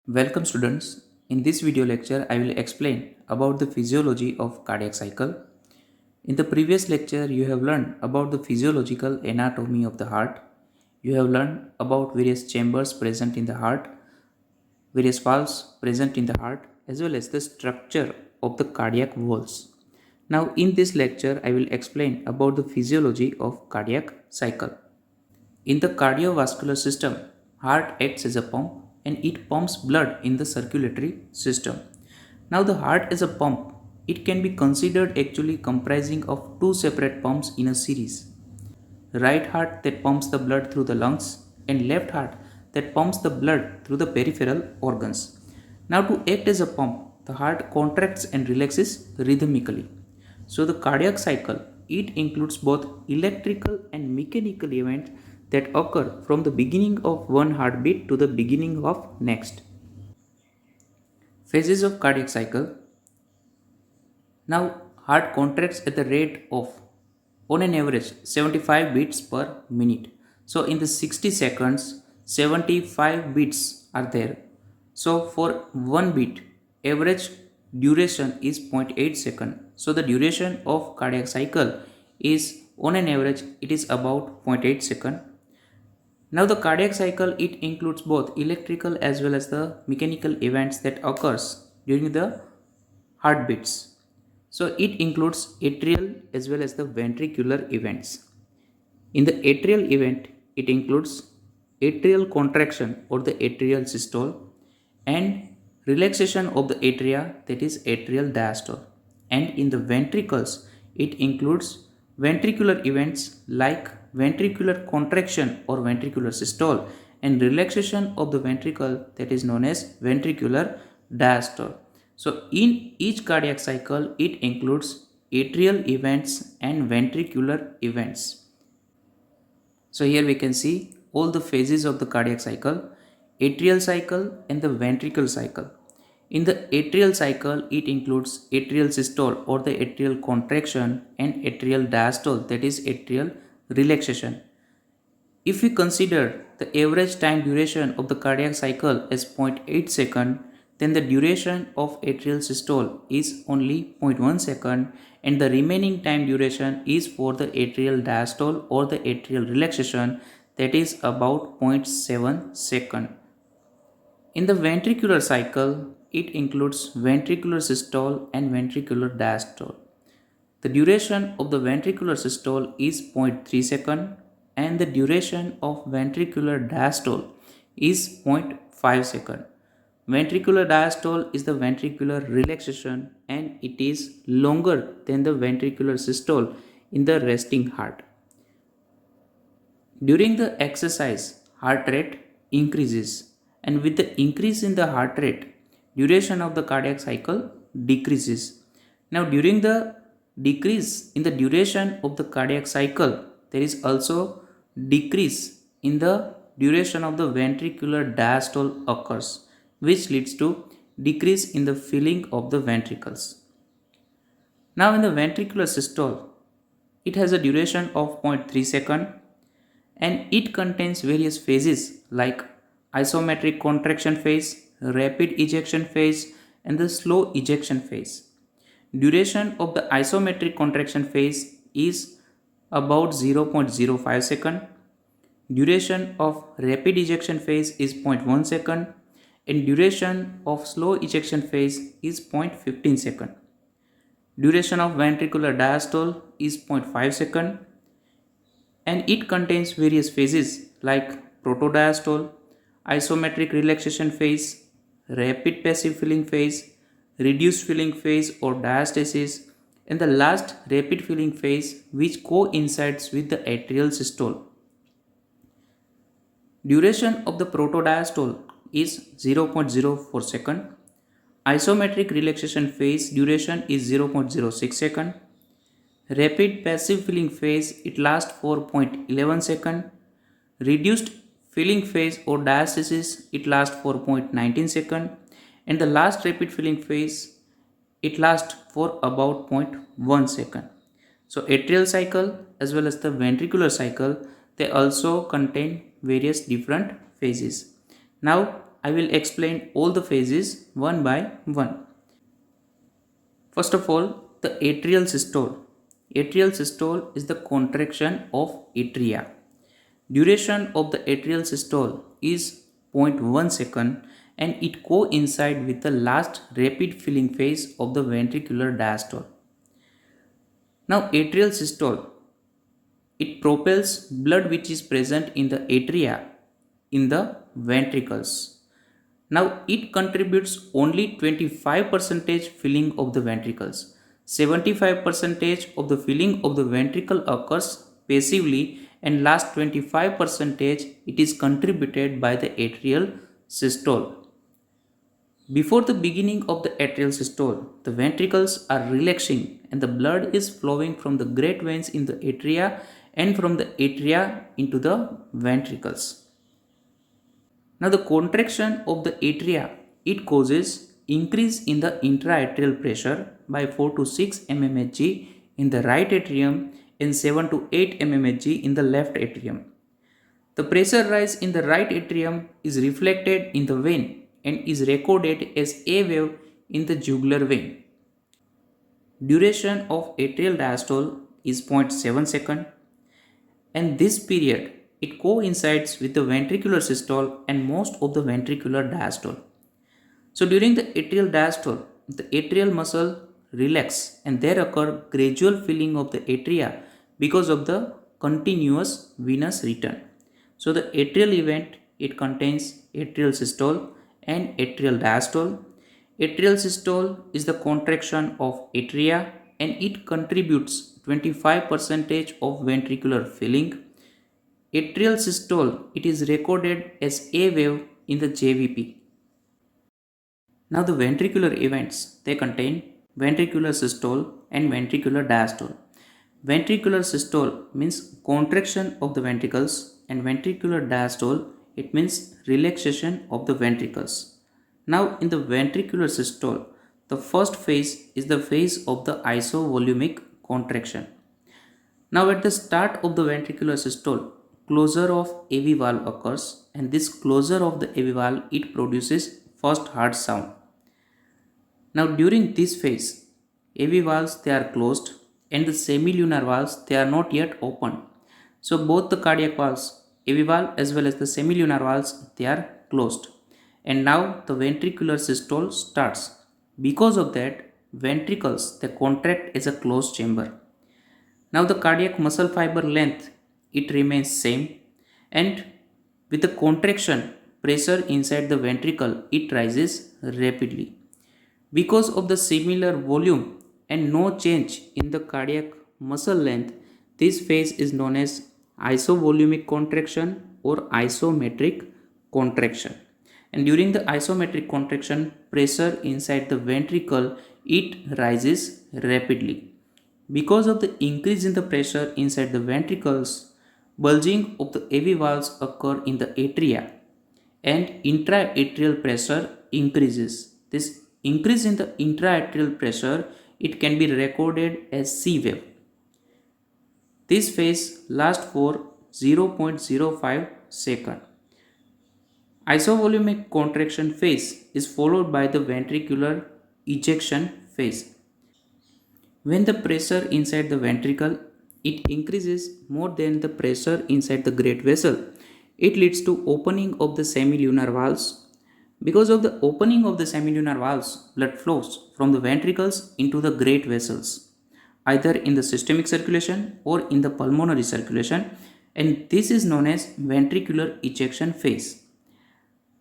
Welcome students. In this video lecture, I will explain about the physiology of cardiac cycle. In the previous lecture, you have learned about the physiological anatomy of the heart. You have learned about various chambers present in the heart, various valves present in the heart, as well as the structure of the cardiac walls. Now, in this lecture, I will explain about the physiology of cardiac cycle. In the cardiovascular system, heart acts as a pump and it pumps blood in the circulatory system. Now the heart is a pump. It can be considered actually comprising of two separate pumps in a series. Right heart that pumps the blood through the lungs and left heart that pumps the blood through the peripheral organs. Now to act as a pump, the heart contracts and relaxes rhythmically. So the cardiac cycle, it includes both electrical and mechanical events that occur from the beginning of one heartbeat to the beginning of next. Phases of cardiac cycle. Now heart contracts at the rate of on an average 75 beats per minute. So in the 60 seconds 75 beats are there. So for one beat average duration is 0.8 second. So the duration of cardiac cycle is on an average it is about 0.8 second. Now the cardiac cycle it includes both electrical as well as the mechanical events that occurs during the heartbeats. So it includes atrial as well as the ventricular events. In the atrial event, it includes atrial contraction or the atrial systole and relaxation of the atria, that is atrial diastole. And in the ventricles, it includes ventricular events like ventricular contraction or ventricular systole and relaxation of the ventricle, that is known as ventricular diastole. So in each cardiac cycle, it includes atrial events and ventricular events. So here we can see all the phases of the cardiac cycle, atrial cycle and the ventricle cycle. In the atrial cycle, it includes atrial systole or the atrial contraction and atrial diastole, that is atrial relaxation. If we consider the average time duration of the cardiac cycle as 0.8 second, then the duration of atrial systole is only 0.1 second and the remaining time duration is for the atrial diastole or the atrial relaxation, that is about 0.7 second. In the ventricular cycle, it includes ventricular systole and ventricular diastole. The duration of the ventricular systole is 0.3 second and the duration of ventricular diastole is 0.5 second. Ventricular diastole is the ventricular relaxation and it is longer than the ventricular systole in the resting heart. During the exercise, heart rate increases and with the increase in the heart rate, duration of the cardiac cycle decreases. Now during the decrease in the duration of the cardiac cycle, there is also decrease in the duration of the ventricular diastole occurs, which leads to decrease in the filling of the ventricles. Now in the ventricular systole, it has a duration of 0.3 second and it contains various phases like isometric contraction phase, rapid ejection phase and the slow ejection phase. Duration of the isometric contraction phase is about 0.05 second. Duration of rapid ejection phase is 0.1 second and duration of slow ejection phase is 0.15 second. Duration of ventricular diastole is 0.5 second and it contains various phases like protodiastole, isometric relaxation phase, rapid passive filling phase, reduced filling phase or diastasis, and the last rapid filling phase which coincides with the atrial systole. Duration of the protodiastole is 0.04 second. Isometric relaxation phase duration is 0.06 second. Rapid passive filling phase it lasts for 0.11 second. Reduced filling phase or diastasis it lasts for 0.19 second and the last rapid filling phase it lasts for about 0.1 second. So atrial cycle as well as the ventricular cycle they also contain various different phases. Now I will explain all the phases one by one. First of all, the atrial systole. Atrial systole is the contraction of atria. Duration of the atrial systole is zero point 0.1 second and it coincides with the last rapid filling phase of the ventricular diastole. Now atrial systole, it propels blood which is present in the atria in the ventricles. Now it contributes only 25% filling of the ventricles. 75% of the filling of the ventricle occurs passively and last 25% it is contributed by the atrial systole. Before the beginning of the atrial systole, the ventricles are relaxing and the blood is flowing from the great veins in the atria and from the atria into the ventricles. Now the contraction of the atria, it causes increase in the intraatrial pressure by 4 to 6 mmHg in the right atrium and 7 to 8 mmHg in the left atrium. The pressure rise in the right atrium is reflected in the vein and is recorded as a wave in the jugular vein. Duration of atrial diastole is 0.7 second and this period it coincides with the ventricular systole and most of the ventricular diastole. So during the atrial diastole, the atrial muscle relax and there occur gradual filling of the atria because of the continuous venous return. So the atrial event, it contains atrial systole and atrial diastole. Atrial systole is the contraction of atria and it contributes 25% of ventricular filling. Atrial systole, it is recorded as a wave in the JVP. Now the ventricular events, they contain ventricular systole and ventricular diastole. Ventricular systole means contraction of the ventricles and ventricular diastole, it means relaxation of the ventricles. Now in the ventricular systole, the first phase is the phase of the isovolumic contraction. Now at the start of the ventricular systole, closure of AV valve occurs and this closure of the AV valve, it produces first heart sound. Now during this phase, AV valves they are closed and the semilunar valves they are not yet open. So both the cardiac valves, AV valve as well as the semilunar valves, they are closed. And now the ventricular systole starts. Because of that, ventricles they contract as a closed chamber. Now the cardiac muscle fiber length, it remains same and with the contraction, pressure inside the ventricle, it rises rapidly. Because of the similar volume and no change in the cardiac muscle length, this phase is known as isovolumic contraction or isometric contraction. And during the isometric contraction, pressure inside the ventricle, it rises rapidly. Because of the increase in the pressure inside the ventricles, bulging of the AV valves occur in the atria and intraatrial pressure increases. This increase in the intraatrial pressure, it can be recorded as C wave. This phase lasts for 0.05 second. Isovolumic contraction phase is followed by the ventricular ejection phase. When the pressure inside the ventricle, it increases more than the pressure inside the great vessel, it leads to opening of the semilunar valves. Because of the opening of the semilunar valves, blood flows from the ventricles into the great vessels, either in the systemic circulation or in the pulmonary circulation, and this is known as ventricular ejection phase.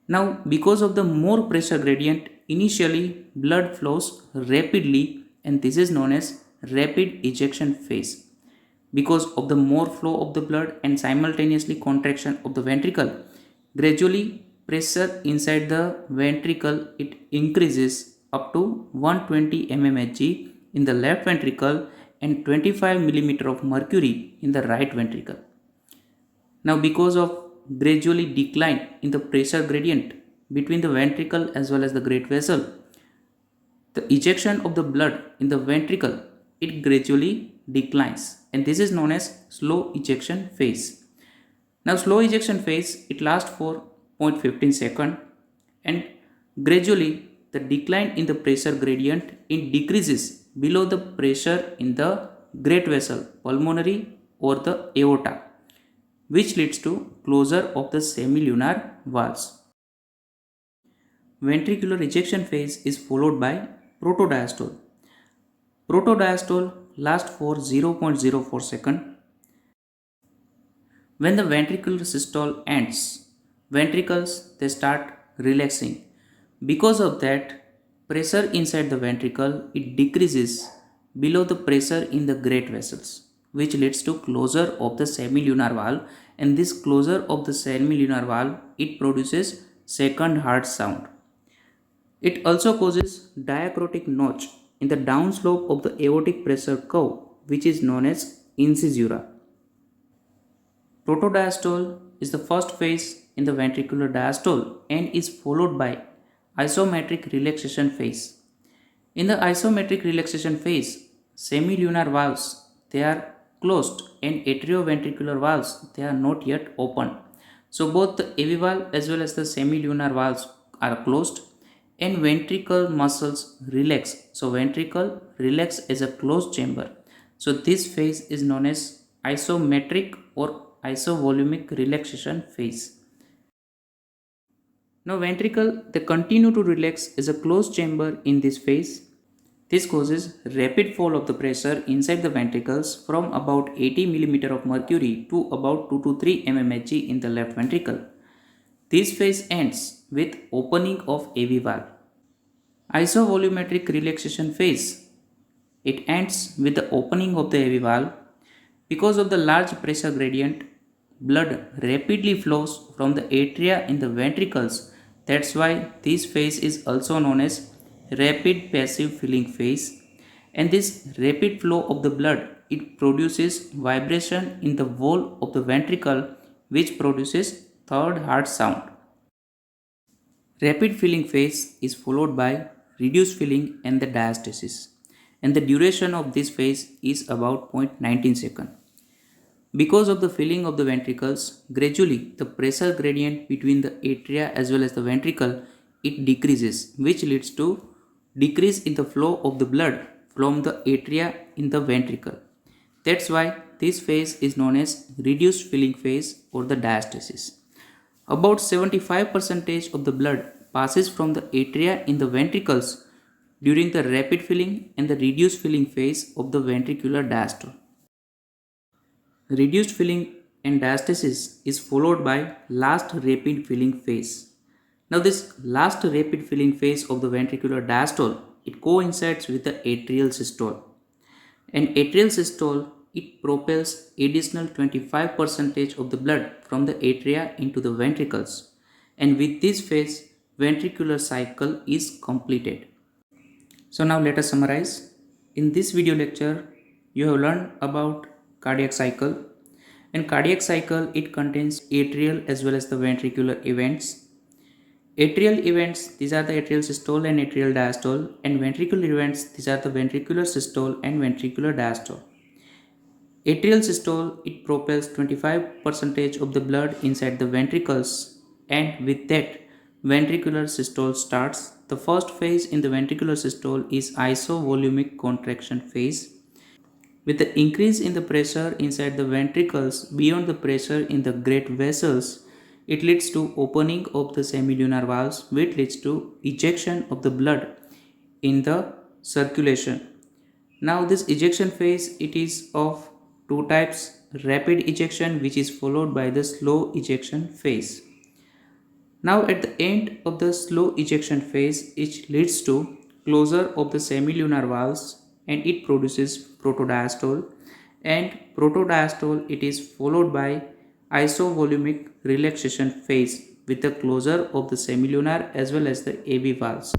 Now, because of the more pressure gradient, initially blood flows rapidly and this is known as rapid ejection phase. Because of the more flow of the blood and simultaneously contraction of the ventricle, gradually pressure inside the ventricle, it increases up to 120 mmHg in the left ventricle and 25 mm of mercury in the right ventricle. Now because of gradually decline in the pressure gradient between the ventricle as well as the great vessel, the ejection of the blood in the ventricle, it gradually declines and this is known as slow ejection phase. Now slow ejection phase, it lasts for 0.15 second and gradually the decline in the pressure gradient it decreases below the pressure in the great vessel, pulmonary or the aorta, which leads to closure of the semilunar valves. Ventricular ejection phase is followed by protodiastole. Protodiastole lasts for 0.04 second. When the ventricular systole ends, ventricles they start relaxing. Because of that, pressure inside the ventricle it decreases below the pressure in the great vessels, which leads to closure of the semilunar valve, and this closure of the semilunar valve it produces second heart sound. It also causes diacrotic notch in the downslope of the aortic pressure curve, which is known as incisura. Protodiastole is the first phase in the ventricular diastole and is followed by isometric relaxation phase. In the isometric relaxation phase, semilunar valves they are closed and atrioventricular valves they are not yet open. So both the AV valve as well as the semilunar valves are closed and ventricle muscles relax. So ventricle relax as a closed chamber. So this phase is known as isometric or isovolumic relaxation phase. Now ventricle they continue to relax as a closed chamber in this phase. This causes rapid fall of the pressure inside the ventricles from about 80 mm of mercury to about 2 to 3 mmHg in the left ventricle. This phase ends with opening of AV valve. Isovolumetric relaxation phase. It ends with the opening of the AV valve. Because of the large pressure gradient, blood rapidly flows from the atria in the ventricles. That's why this phase is also known as rapid passive filling phase. And this rapid flow of the blood it produces vibration in the wall of the ventricle, which produces third heart sound. Rapid filling phase is followed by reduced filling and the diastasis, and the duration of this phase is about 0.19 second. Because of the filling of the ventricles, gradually the pressure gradient between the atria as well as the ventricle it decreases, which leads to decrease in the flow of the blood from the atria in the ventricle. That's why this phase is known as reduced filling phase or the diastasis. About 75% of the blood passes from the atria in the ventricles during the rapid filling and the reduced filling phase of the ventricular diastole. Reduced filling and diastasis is followed by last rapid filling phase. Now this last rapid filling phase of the ventricular diastole it coincides with the atrial systole. And atrial systole it propels additional 25% of the blood from the atria into the ventricles, and with this phase ventricular cycle is completed. So now let us summarize. In this video lecture you have learned about cardiac cycle, and cardiac cycle it contains atrial as well as the ventricular events. Atrial events these are the atrial systole and atrial diastole, and ventricular events these are the ventricular systole and ventricular diastole. Atrial systole it propels 25% of the blood inside the ventricles, and with that ventricular systole starts. The first phase in the ventricular systole is isovolumic contraction phase. With the increase in the pressure inside the ventricles beyond the pressure in the great vessels, it leads to opening of the semilunar valves, which leads to ejection of the blood in the circulation. Now this ejection phase it is of two types: rapid ejection which is followed by the slow ejection phase. Now at the end of the slow ejection phase it leads to closure of the semilunar valves and it produces protodiastole, and protodiastole it is followed by isovolumic relaxation phase with the closure of the semilunar as well as the AV valves.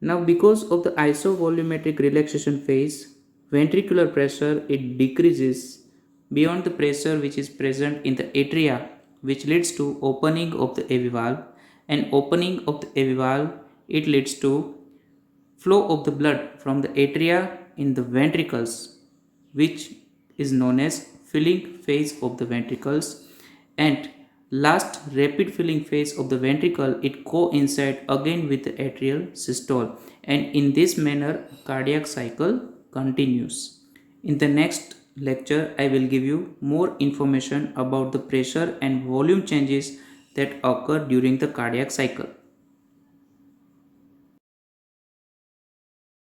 Now because of the isovolumetric relaxation phase, ventricular pressure it decreases beyond the pressure which is present in the atria, which leads to opening of the AV valve, and opening of the AV valve it leads to flow of the blood from the atria in the ventricles, which is known as filling phase of the ventricles, and last rapid filling phase of the ventricle, it coincides again with the atrial systole, and in this manner cardiac cycle continues. In the next lecture I will give you more information about the pressure and volume changes that occur during the cardiac cycle.